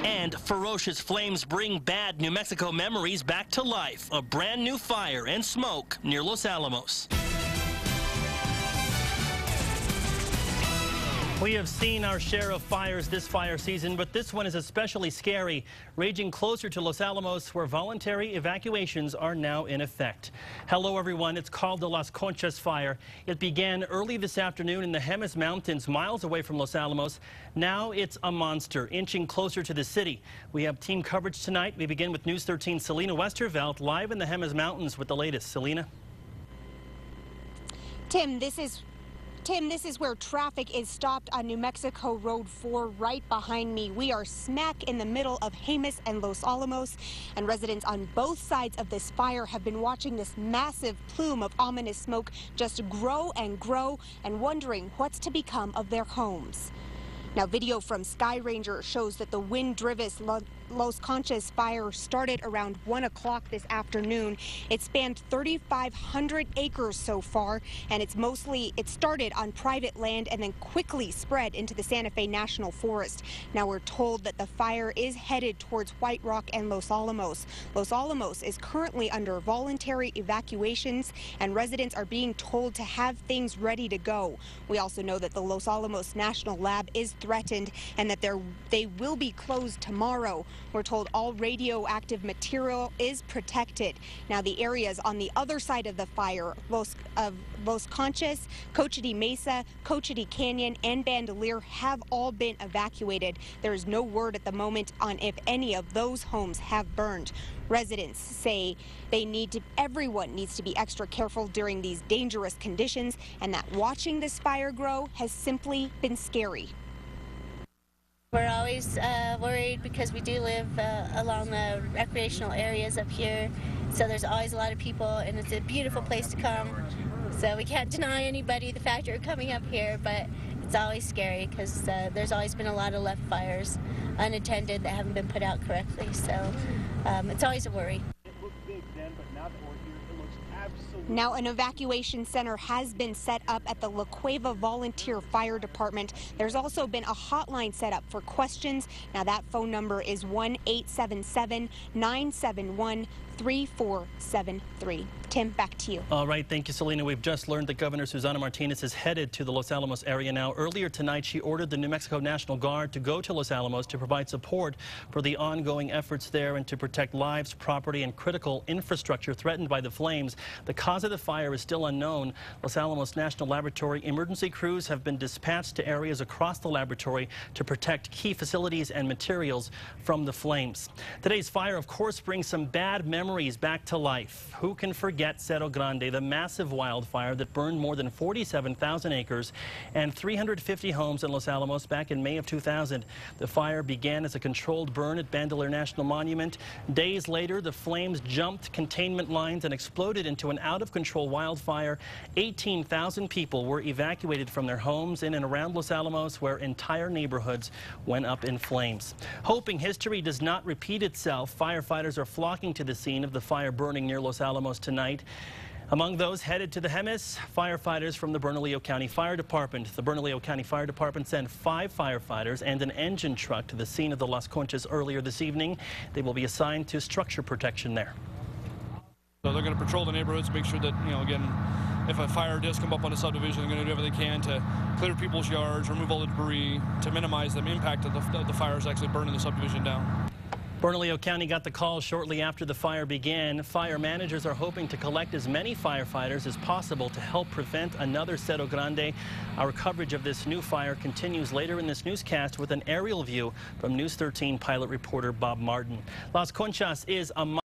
And ferocious flames bring bad New Mexico memories back to life. A brand new fire and smoke near Los Alamos. We have seen our share of fires this fire season, but this one is especially scary, raging closer to Los Alamos, where voluntary evacuations are now in effect. Hello, everyone. It's called the Las Conchas fire. It began early this afternoon in the Jemez Mountains, miles away from Los Alamos. Now it's a monster, inching closer to the city. We have team coverage tonight. We begin with News 13's Selena Westervelt, live in the Jemez Mountains with the latest. Selena? Tim, this is where traffic is stopped on New Mexico Road 4 right behind me. We are smack in the middle of Jemez and Los Alamos, and residents on both sides of this fire have been watching this massive plume of ominous smoke just grow and wondering what's to become of their homes. Now, video from Sky Ranger shows that the wind-driven Los Conchas fire started around 1 o'clock this afternoon. It spanned 3,500 acres so far, and it started on private land and then quickly spread into the Santa Fe National Forest. Now we're told that the fire is headed towards White Rock and Los Alamos. Los Alamos is currently under voluntary evacuations, and residents are being told to have things ready to go. We also know that the Los Alamos National Lab is threatened and that they will be closed tomorrow. We're told all radioactive material is protected. Now, the areas on the other side of the fire, Los Conchas, Cochiti Mesa, Cochiti Canyon, and Bandelier have all been evacuated. There is no word at the moment on if any of those homes have burned. Residents say everyone needs to be extra careful during these dangerous conditions, and that watching this fire grow has simply been scary. We're always worried because we do live along the recreational areas up here, so there's always a lot of people, and it's a beautiful place to come. So we can't deny anybody the fact you're coming up here, but it's always scary because there's always been a lot of left fires unattended that haven't been put out correctly, so it's always a worry. Now, an evacuation center has been set up at the La Cueva Volunteer Fire Department. There's also been a hotline set up for questions. Now, that phone number is 1-877-971-3473. Tim, back to you. All right, thank you, Selena. We've just learned that Governor Susana Martinez is headed to the Los Alamos area now. Earlier tonight, she ordered the New Mexico National Guard to go to Los Alamos to provide support for the ongoing efforts there and to protect lives, property, and critical infrastructure threatened by the flames. The cause of the fire is still unknown. Los Alamos National Laboratory emergency crews have been dispatched to areas across the laboratory to protect key facilities and materials from the flames. Today's fire, of course, brings some bad memories back to life. Who can forget Cerro Grande, the massive wildfire that burned more than 47,000 acres and 350 homes in Los Alamos back in May of 2000. The fire began as a controlled burn at Bandelier National Monument. Days later, the flames jumped containment lines and exploded into an out-of-control wildfire. 18,000 people were evacuated from their homes in and around Los Alamos, where entire neighborhoods went up in flames. Hoping history does not repeat itself, firefighters are flocking to the scene of the fire burning near Los Alamos tonight. Among those headed to the Jemez, firefighters from the Bernalillo County Fire Department. The Bernalillo County Fire Department sent 5 firefighters and an engine truck to the scene of the Las Conchas earlier this evening. They will be assigned to structure protection there. So they're going to patrol the neighborhoods, make sure that, again, if a fire does come up on a subdivision, they're going to do everything they can to clear people's yards, remove all the debris, to minimize the impact of the fires actually burning the subdivision down. Bernalillo County got the call shortly after the fire began. Fire managers are hoping to collect as many firefighters as possible to help prevent another Cerro Grande. Our coverage of this new fire continues later in this newscast with an aerial view from News 13 pilot reporter Bob Martin. Las Conchas is a